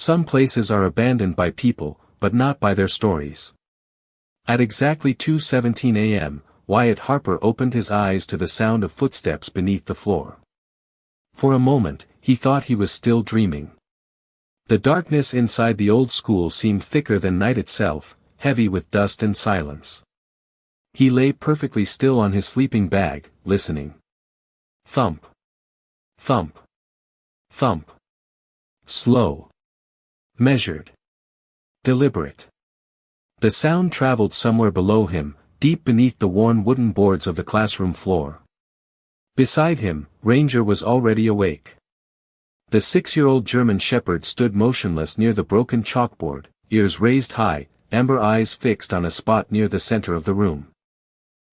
Some places are abandoned by people, but not by their stories. At exactly 2:17 a.m., Wyatt Harper opened his eyes to the sound of footsteps beneath the floor. For a moment, he thought he was still dreaming. The darkness inside the old school seemed thicker than night itself, heavy with dust and silence. He lay perfectly still on his sleeping bag, listening. Thump. Thump. Thump. Slow. Measured. Deliberate. The sound traveled somewhere below him, deep beneath the worn wooden boards of the classroom floor. Beside him, Ranger was already awake. The 6-year-old German shepherd stood motionless near the broken chalkboard, ears raised high, amber eyes fixed on a spot near the center of the room.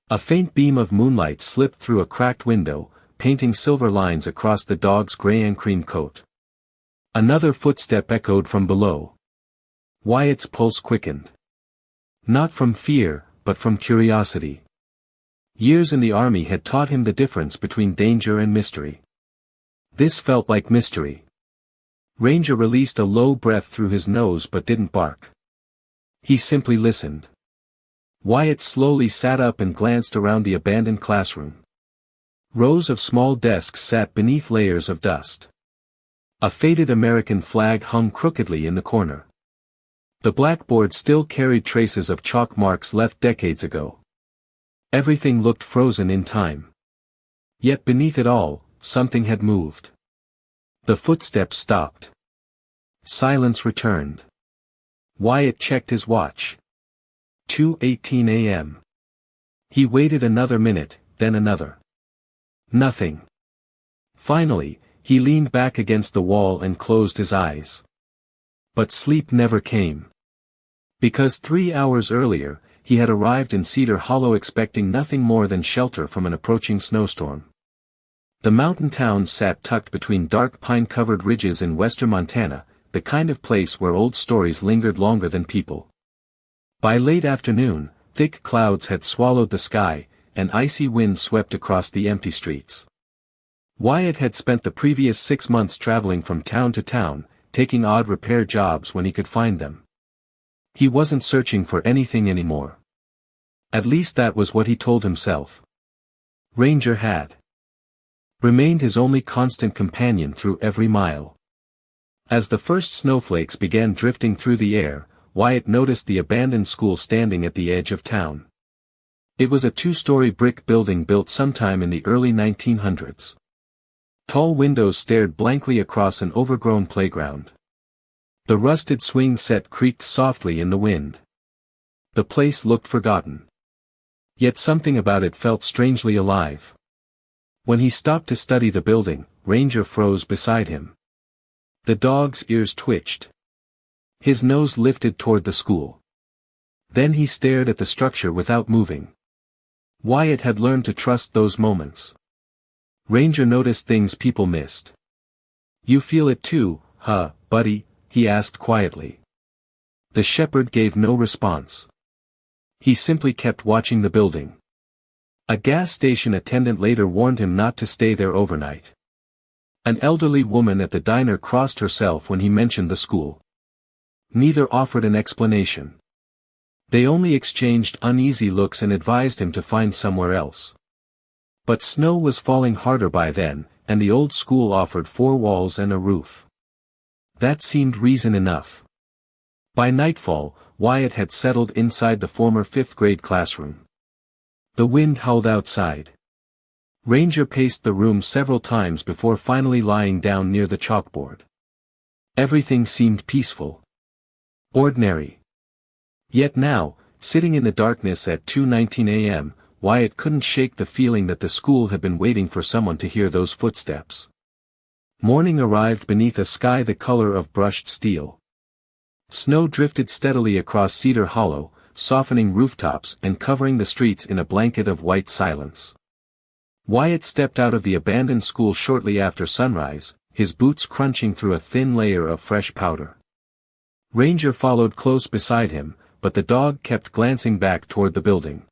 A faint beam of moonlight slipped through a cracked window, painting silver lines across the dog's gray and cream coat. Another footstep echoed from below. Wyatt's pulse quickened. Not from fear, but from curiosity. Years in the army had taught him the difference between danger and mystery. This felt like mystery. Ranger released a low breath through his nose but didn't bark. He simply listened. Wyatt slowly sat up and glanced around the abandoned classroom. Rows of small desks sat beneath layers of dust. A faded American flag hung crookedly in the corner. The blackboard still carried traces of chalk marks left decades ago. Everything looked frozen in time. Yet beneath it all, something had moved. The footsteps stopped. Silence returned. Wyatt checked his watch. 2:18 a.m. He waited another minute, then another. Nothing. Finally, he leaned back against the wall and closed his eyes. But sleep never came. Because 3 hours earlier, he had arrived in Cedar Hollow expecting nothing more than shelter from an approaching snowstorm. The mountain town sat tucked between dark pine-covered ridges in western Montana, the kind of place where old stories lingered longer than people. By late afternoon, thick clouds had swallowed the sky, and icy wind swept across the empty streets. Wyatt had spent the previous 6 months traveling from town to town, taking odd repair jobs when he could find them. He wasn't searching for anything anymore. At least that was what he told himself. Ranger had remained his only constant companion through every mile. As the first snowflakes began drifting through the air, Wyatt noticed the abandoned school standing at the edge of town. It was a 2-story brick building built sometime in the early 1900s. Tall windows stared blankly across an overgrown playground. The rusted swing set creaked softly in the wind. The place looked forgotten. Yet something about it felt strangely alive. When he stopped to study the building, Ranger froze beside him. The dog's ears twitched. His nose lifted toward the school. Then he stared at the structure without moving. Wyatt had learned to trust those moments. Ranger noticed things people missed. "You feel it too, huh, buddy?" he asked quietly. The shepherd gave no response. He simply kept watching the building. A gas station attendant later warned him not to stay there overnight. An elderly woman at the diner crossed herself when he mentioned the school. Neither offered an explanation. They only exchanged uneasy looks and advised him to find somewhere else. But snow was falling harder by then, and the old school offered 4 walls and a roof. That seemed reason enough. By nightfall, Wyatt had settled inside the former 5th-grade classroom. The wind howled outside. Ranger paced the room several times before finally lying down near the chalkboard. Everything seemed peaceful. Ordinary. Yet now, sitting in the darkness at 2:19 a.m., Wyatt couldn't shake the feeling that the school had been waiting for someone to hear those footsteps. Morning arrived beneath a sky the color of brushed steel. Snow drifted steadily across Cedar Hollow, softening rooftops and covering the streets in a blanket of white silence. Wyatt stepped out of the abandoned school shortly after sunrise, his boots crunching through a thin layer of fresh powder. Ranger followed close beside him, but the dog kept glancing back toward the building.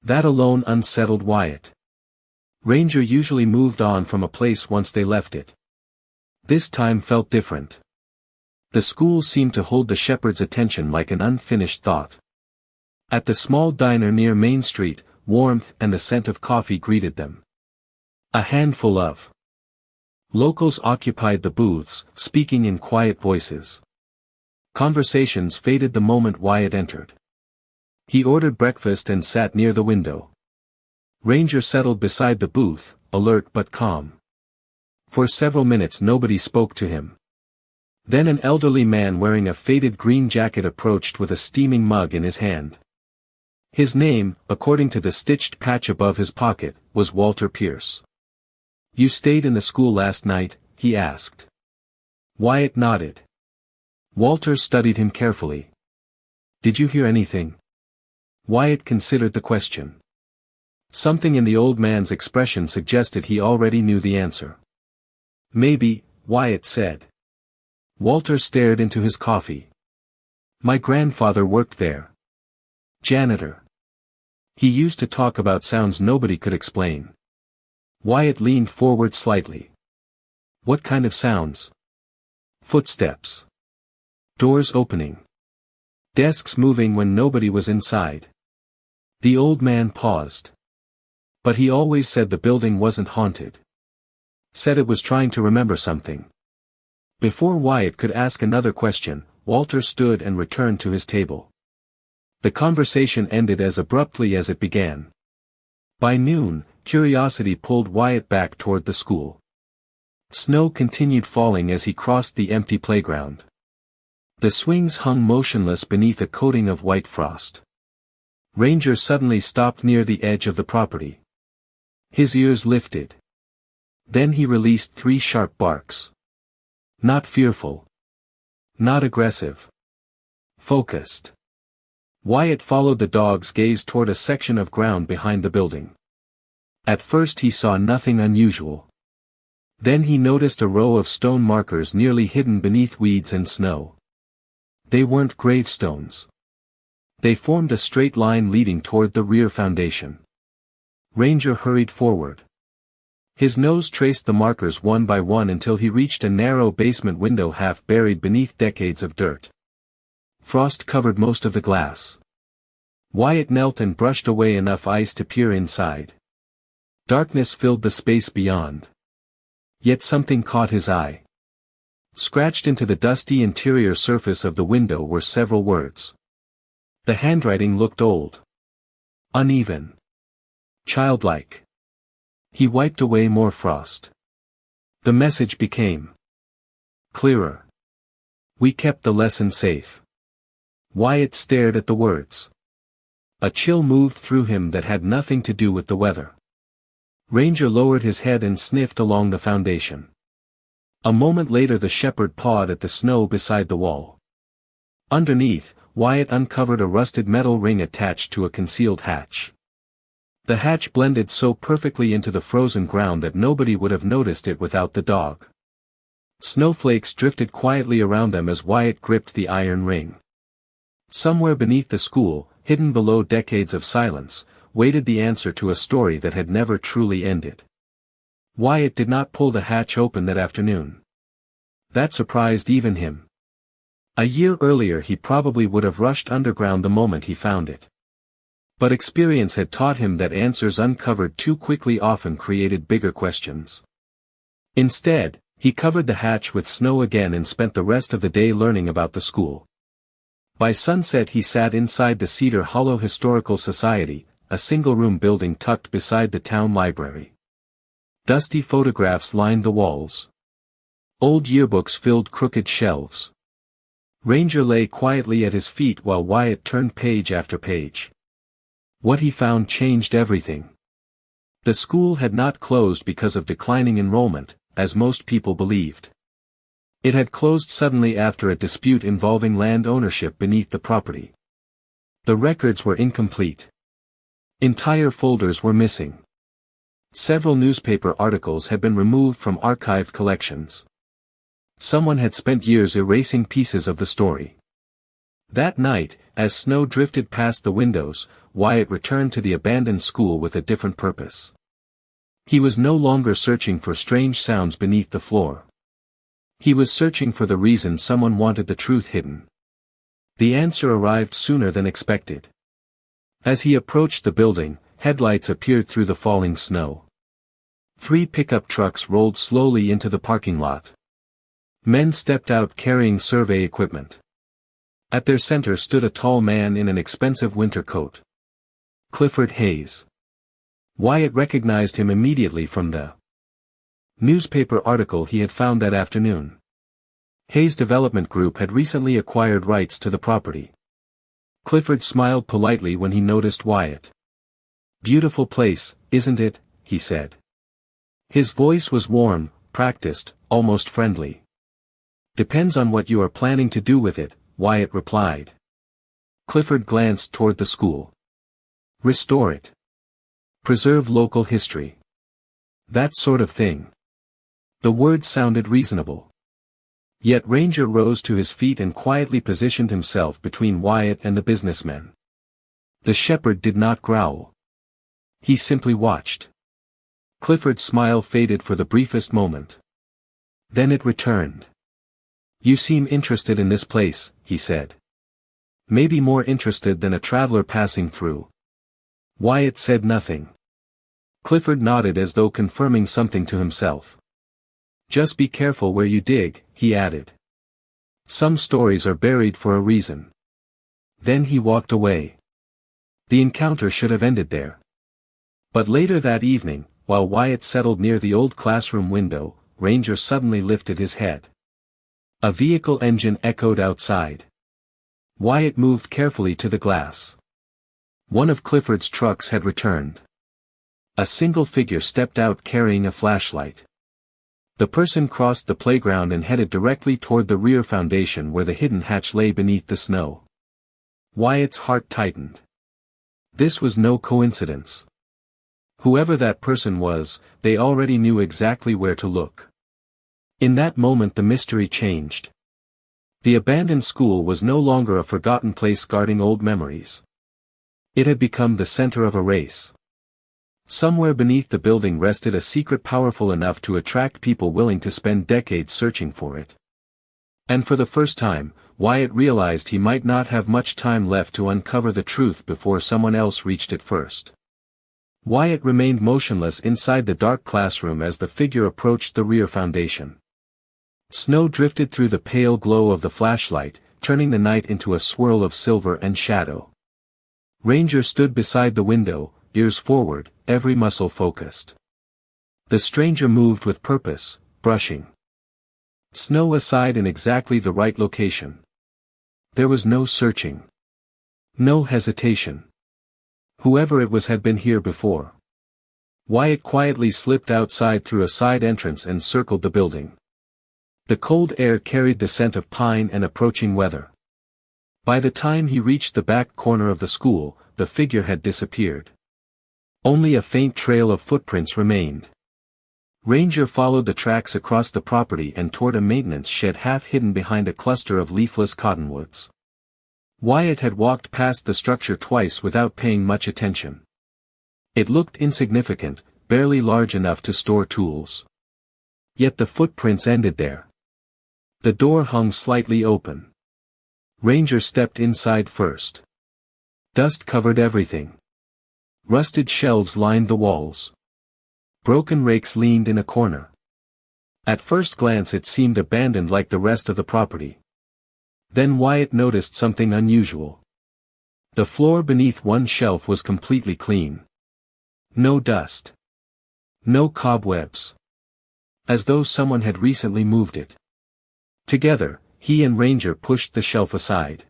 That alone unsettled Wyatt. Ranger usually moved on from a place once they left it. This time felt different. The school seemed to hold the shepherd's attention like an unfinished thought. At the small diner near Main Street, warmth and the scent of coffee greeted them. A handful of locals occupied the booths, speaking in quiet voices. Conversations faded the moment Wyatt entered. He ordered breakfast and sat near the window. Ranger settled beside the booth, alert but calm. For several minutes nobody spoke to him. Then an elderly man wearing a faded green jacket approached with a steaming mug in his hand. His name, according to the stitched patch above his pocket, was Walter Pierce. "You stayed in the school last night?" he asked. Wyatt nodded. Walter studied him carefully. "Did you hear anything?" Wyatt considered the question. Something in the old man's expression suggested he already knew the answer. "Maybe," Wyatt said. Walter stared into his coffee. "My grandfather worked there. Janitor. He used to talk about sounds nobody could explain." Wyatt leaned forward slightly. "What kind of sounds?" "Footsteps. Doors opening. Desks moving when nobody was inside." The old man paused. "But he always said the building wasn't haunted. Said it was trying to remember something." Before Wyatt could ask another question, Walter stood and returned to his table. The conversation ended as abruptly as it began. By noon, curiosity pulled Wyatt back toward the school. Snow continued falling as he crossed the empty playground. The swings hung motionless beneath a coating of white frost. Ranger suddenly stopped near the edge of the property. His ears lifted. Then he released 3 sharp barks. Not fearful. Not aggressive. Focused. Wyatt followed the dog's gaze toward a section of ground behind the building. At first he saw nothing unusual. Then he noticed a row of stone markers nearly hidden beneath weeds and snow. They weren't gravestones. They formed a straight line leading toward the rear foundation. Ranger hurried forward. His nose traced the markers one by one until he reached a narrow basement window half buried beneath decades of dirt. Frost covered most of the glass. Wyatt knelt and brushed away enough ice to peer inside. Darkness filled the space beyond. Yet something caught his eye. Scratched into the dusty interior surface of the window were several words. The handwriting looked old. Uneven. Childlike. He wiped away more frost. The message became clearer. "We kept the lesson safe." Wyatt stared at the words. A chill moved through him that had nothing to do with the weather. Ranger lowered his head and sniffed along the foundation. A moment later the shepherd pawed at the snow beside the wall. Underneath, Wyatt uncovered a rusted metal ring attached to a concealed hatch. The hatch blended so perfectly into the frozen ground that nobody would have noticed it without the dog. Snowflakes drifted quietly around them as Wyatt gripped the iron ring. Somewhere beneath the school, hidden below decades of silence, waited the answer to a story that had never truly ended. Wyatt did not pull the hatch open that afternoon. That surprised even him. A year earlier he probably would have rushed underground the moment he found it. But experience had taught him that answers uncovered too quickly often created bigger questions. Instead, he covered the hatch with snow again and spent the rest of the day learning about the school. By sunset he sat inside the Cedar Hollow Historical Society, a single-room building tucked beside the town library. Dusty photographs lined the walls. Old yearbooks filled crooked shelves. Ranger lay quietly at his feet while Wyatt turned page after page. What he found changed everything. The school had not closed because of declining enrollment, as most people believed. It had closed suddenly after a dispute involving land ownership beneath the property. The records were incomplete. Entire folders were missing. Several newspaper articles had been removed from archived collections. Someone had spent years erasing pieces of the story. That night, as snow drifted past the windows, Wyatt returned to the abandoned school with a different purpose. He was no longer searching for strange sounds beneath the floor. He was searching for the reason someone wanted the truth hidden. The answer arrived sooner than expected. As he approached the building, headlights appeared through the falling snow. 3 pickup trucks rolled slowly into the parking lot. Men stepped out carrying survey equipment. At their center stood a tall man in an expensive winter coat. Clifford Hayes. Wyatt recognized him immediately from the newspaper article he had found that afternoon. Hayes Development Group had recently acquired rights to the property. Clifford smiled politely when he noticed Wyatt. "Beautiful place, isn't it?" he said. His voice was warm, practiced, almost friendly. "Depends on what you are planning to do with it," Wyatt replied. Clifford glanced toward the school. "Restore it. Preserve local history. That sort of thing." The words sounded reasonable. Yet Ranger rose to his feet and quietly positioned himself between Wyatt and the businessman. The shepherd did not growl. He simply watched. Clifford's smile faded for the briefest moment. Then it returned. "You seem interested in this place," he said. "Maybe more interested than a traveler passing through." Wyatt said nothing. Clifford nodded as though confirming something to himself. "Just be careful where you dig," he added. "Some stories are buried for a reason." Then he walked away. The encounter should have ended there. But later that evening, while Wyatt settled near the old classroom window, Ranger suddenly lifted his head. A vehicle engine echoed outside. Wyatt moved carefully to the glass. One of Clifford's trucks had returned. A single figure stepped out carrying a flashlight. The person crossed the playground and headed directly toward the rear foundation where the hidden hatch lay beneath the snow. Wyatt's heart tightened. This was no coincidence. Whoever that person was, they already knew exactly where to look. In that moment the mystery changed. The abandoned school was no longer a forgotten place guarding old memories. It had become the center of a race. Somewhere beneath the building rested a secret powerful enough to attract people willing to spend decades searching for it. And for the first time, Wyatt realized he might not have much time left to uncover the truth before someone else reached it first. Wyatt remained motionless inside the dark classroom as the figure approached the rear foundation. Snow drifted through the pale glow of the flashlight, turning the night into a swirl of silver and shadow. Ranger stood beside the window, ears forward, every muscle focused. The stranger moved with purpose, brushing snow aside in exactly the right location. There was no searching. No hesitation. Whoever it was had been here before. Wyatt quietly slipped outside through a side entrance and circled the building. The cold air carried the scent of pine and approaching weather. By the time he reached the back corner of the school, the figure had disappeared. Only a faint trail of footprints remained. Ranger followed the tracks across the property and toward a maintenance shed half hidden behind a cluster of leafless cottonwoods. Wyatt had walked past the structure twice without paying much attention. It looked insignificant, barely large enough to store tools. Yet the footprints ended there. The door hung slightly open. Ranger stepped inside first. Dust covered everything. Rusted shelves lined the walls. Broken rakes leaned in a corner. At first glance it seemed abandoned like the rest of the property. Then Wyatt noticed something unusual. The floor beneath one shelf was completely clean. No dust. No cobwebs. As though someone had recently moved it. Together, he and Ranger pushed the shelf aside.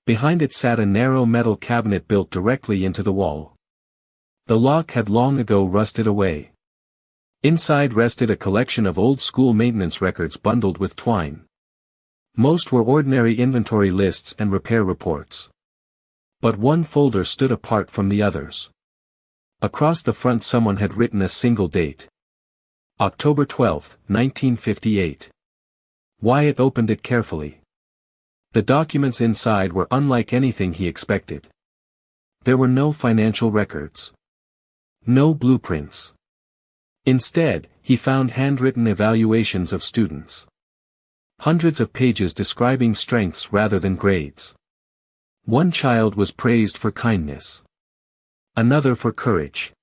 Behind it sat a narrow metal cabinet built directly into the wall. The lock had long ago rusted away. Inside rested a collection of old school maintenance records bundled with twine. Most were ordinary inventory lists and repair reports. But one folder stood apart from the others. Across the front someone had written a single date. October 12, 1958. Wyatt opened it carefully. The documents inside were unlike anything he expected. There were no financial records. No blueprints. Instead, he found handwritten evaluations of students. Hundreds of pages describing strengths rather than grades. One child was praised for kindness. Another for courage.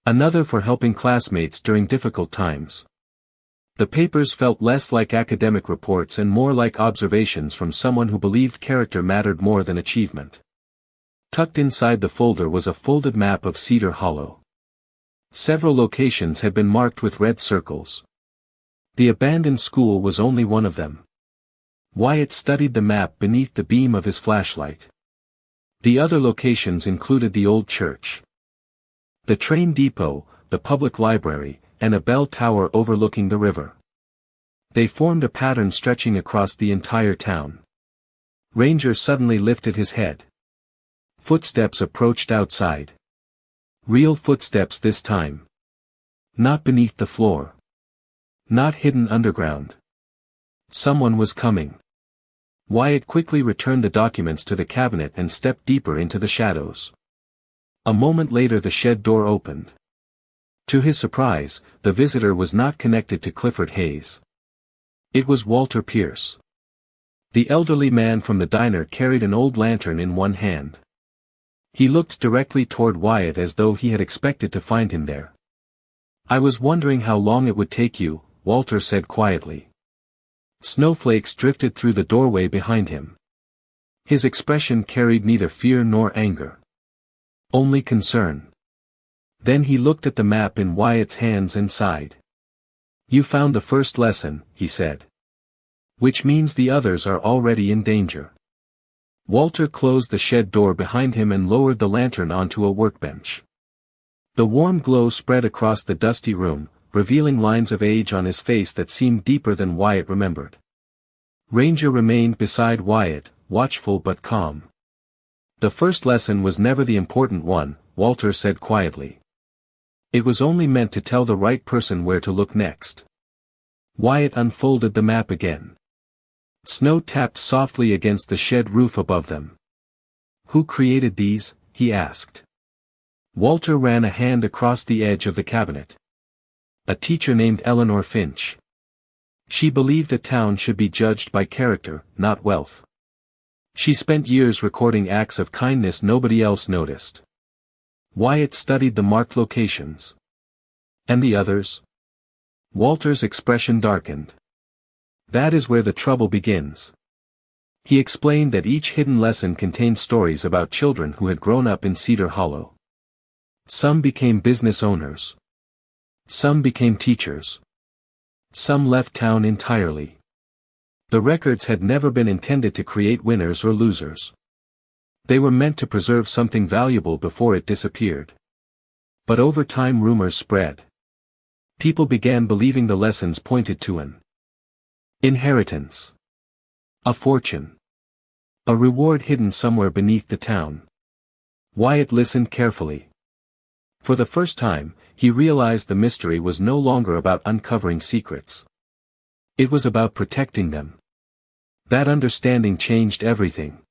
Another for helping classmates during difficult times. The papers felt less like academic reports and more like observations from someone who believed character mattered more than achievement. Tucked inside the folder was a folded map of Cedar Hollow. Several locations had been marked with red circles. The abandoned school was only one of them. Wyatt studied the map beneath the beam of his flashlight. The other locations included the old church, the train depot, the public library, and a bell tower overlooking the river. They formed a pattern stretching across the entire town. Ranger suddenly lifted his head. Footsteps approached outside. Real footsteps this time. Not beneath the floor. Not hidden underground. Someone was coming. Wyatt quickly returned the documents to the cabinet and stepped deeper into the shadows. A moment later the shed door opened. To his surprise, the visitor was not connected to Clifford Hayes. It was Walter Pierce. The elderly man from the diner carried an old lantern in one hand. He looked directly toward Wyatt as though he had expected to find him there. "I was wondering how long it would take you," Walter said quietly. Snowflakes drifted through the doorway behind him. His expression carried neither fear nor anger. Only concern. Then he looked at the map in Wyatt's hands and sighed. "You found the first lesson," he said. "Which means the others are already in danger." Walter closed the shed door behind him and lowered the lantern onto a workbench. The warm glow spread across the dusty room, revealing lines of age on his face that seemed deeper than Wyatt remembered. Ranger remained beside Wyatt, watchful but calm. "The first lesson was never the important one," Walter said quietly. "It was only meant to tell the right person where to look next." Wyatt unfolded the map again. Snow tapped softly against the shed roof above them. "Who created these?" he asked. Walter ran a hand across the edge of the cabinet. "A teacher named Eleanor Finch. She believed a town should be judged by character, not wealth. She spent years recording acts of kindness nobody else noticed." Wyatt studied the marked locations. "And the others?" Walter's expression darkened. "That is where the trouble begins." He explained that each hidden lesson contained stories about children who had grown up in Cedar Hollow. Some became business owners. Some became teachers. Some left town entirely. The records had never been intended to create winners or losers. They were meant to preserve something valuable before it disappeared. But over time rumors spread. People began believing the lessons pointed to an inheritance, a fortune, a reward hidden somewhere beneath the town. Wyatt listened carefully. For the first time, he realized the mystery was no longer about uncovering secrets. It was about protecting them. That understanding changed everything.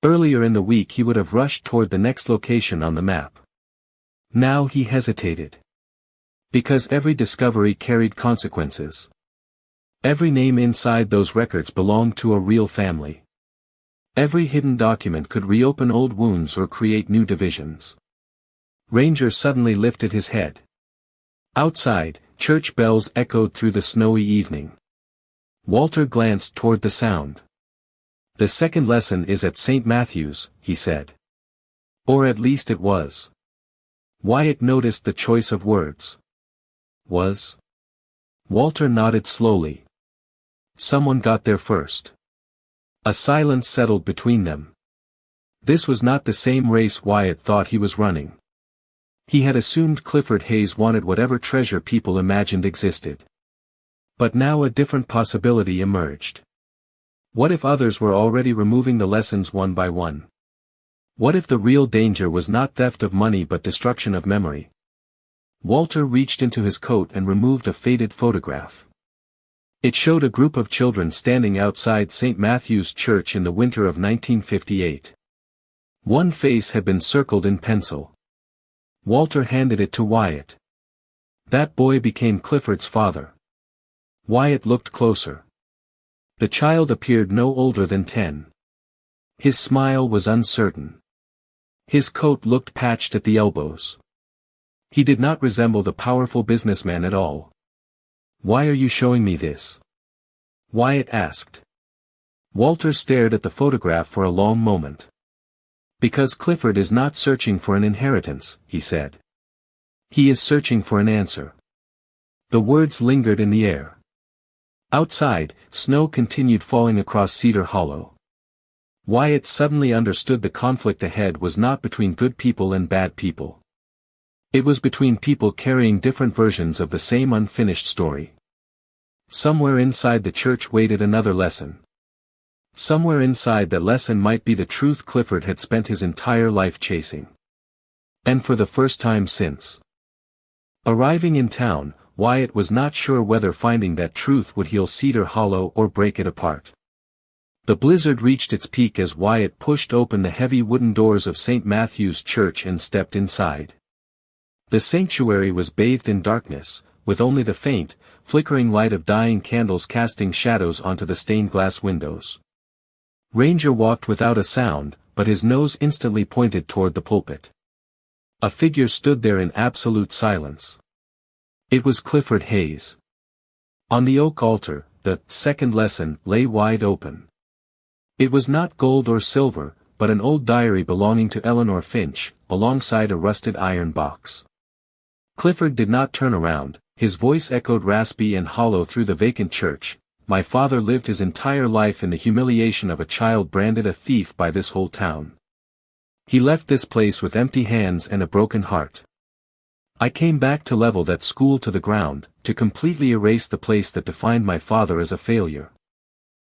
Earlier in the week he would have rushed toward the next location on the map. Now he hesitated. Because every discovery carried consequences. Every name inside those records belonged to a real family. Every hidden document could reopen old wounds or create new divisions. Ranger suddenly lifted his head. Outside, church bells echoed through the snowy evening. Walter glanced toward the sound. "The second lesson is at St. Matthew's," he said. "Or at least it was." Wyatt noticed the choice of words. "Was?" Walter nodded slowly. "Someone got there first." A silence settled between them. This was not the same race Wyatt thought he was running. He had assumed Clifford Hayes wanted whatever treasure people imagined existed. But now a different possibility emerged. What if others were already removing the lessons one by one? What if the real danger was not theft of money but destruction of memory? Walter reached into his coat and removed a faded photograph. It showed a group of children standing outside St. Matthew's Church in the winter of 1958. One face had been circled in pencil. Walter handed it to Wyatt. "That boy became Clifford's father." Wyatt looked closer. The child appeared no older than 10. His smile was uncertain. His coat looked patched at the elbows. He did not resemble the powerful businessman at all. "Why are you showing me this?" Wyatt asked. Walter stared at the photograph for a long moment. "Because Clifford is not searching for an inheritance," he said. "He is searching for an answer." The words lingered in the air. Outside, snow continued falling across Cedar Hollow. Wyatt suddenly understood the conflict ahead was not between good people and bad people. It was between people carrying different versions of the same unfinished story. Somewhere inside the church waited another lesson. Somewhere inside that lesson might be the truth Clifford had spent his entire life chasing. And for the first time since arriving in town, Wyatt was not sure whether finding that truth would heal Cedar Hollow or break it apart. The blizzard reached its peak as Wyatt pushed open the heavy wooden doors of St. Matthew's Church and stepped inside. The sanctuary was bathed in darkness, with only the faint, flickering light of dying candles casting shadows onto the stained glass windows. Ranger walked without a sound, but his nose instantly pointed toward the pulpit. A figure stood there in absolute silence. It was Clifford Hayes. On the oak altar, the second lesson lay wide open. It was not gold or silver, but an old diary belonging to Eleanor Finch, alongside a rusted iron box. Clifford did not turn around, his voice echoed raspy and hollow through the vacant church. "My father lived his entire life in the humiliation of a child branded a thief by this whole town. He left this place with empty hands and a broken heart. I came back to level that school to the ground, to completely erase the place that defined my father as a failure."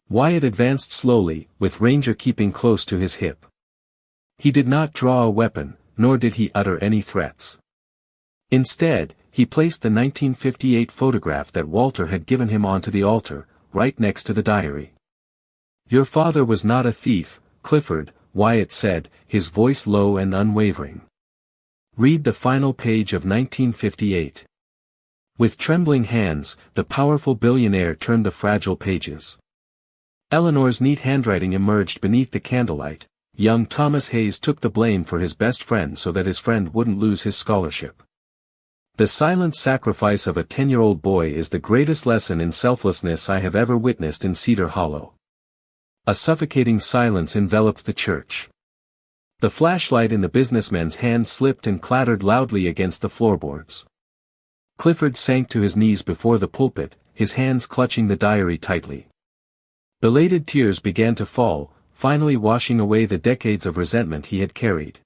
Wyatt advanced slowly, with Ranger keeping close to his hip. He did not draw a weapon, nor did he utter any threats. Instead, he placed the 1958 photograph that Walter had given him onto the altar, right next to the diary. "Your father was not a thief, Clifford," Wyatt said, his voice low and unwavering. "Read the final page of 1958. With trembling hands, the powerful billionaire turned the fragile pages. Eleanor's neat handwriting emerged beneath the candlelight. Young Thomas Hayes took the blame for his best friend so that his friend wouldn't lose his scholarship. The silent sacrifice of a 10-year-old boy is the greatest lesson in selflessness I have ever witnessed in Cedar Hollow." A suffocating silence enveloped the church. The flashlight in the businessman's hand slipped and clattered loudly against the floorboards. Clifford sank to his knees before the pulpit, his hands clutching the diary tightly. Belated tears began to fall, finally washing away the decades of resentment he had carried.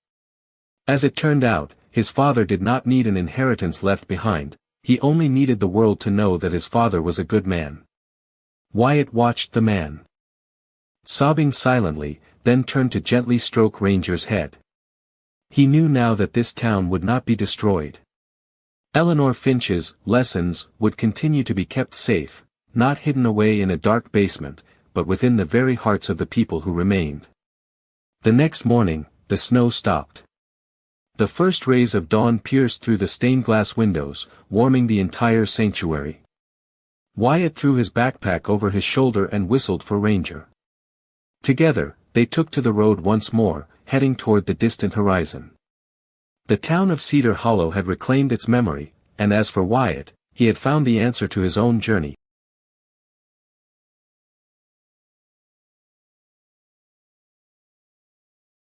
As it turned out, his father did not need an inheritance left behind, he only needed the world to know that his father was a good man. Wyatt watched the man, sobbing silently, then turned to gently stroke Ranger's head. He knew now that this town would not be destroyed. Eleanor Finch's lessons would continue to be kept safe, not hidden away in a dark basement, but within the very hearts of the people who remained. The next morning, the snow stopped. The first rays of dawn pierced through the stained glass windows, warming the entire sanctuary. Wyatt threw his backpack over his shoulder and whistled for Ranger. Together, they took to the road once more, heading toward the distant horizon. The town of Cedar Hollow had reclaimed its memory, and as for Wyatt, he had found the answer to his own journey,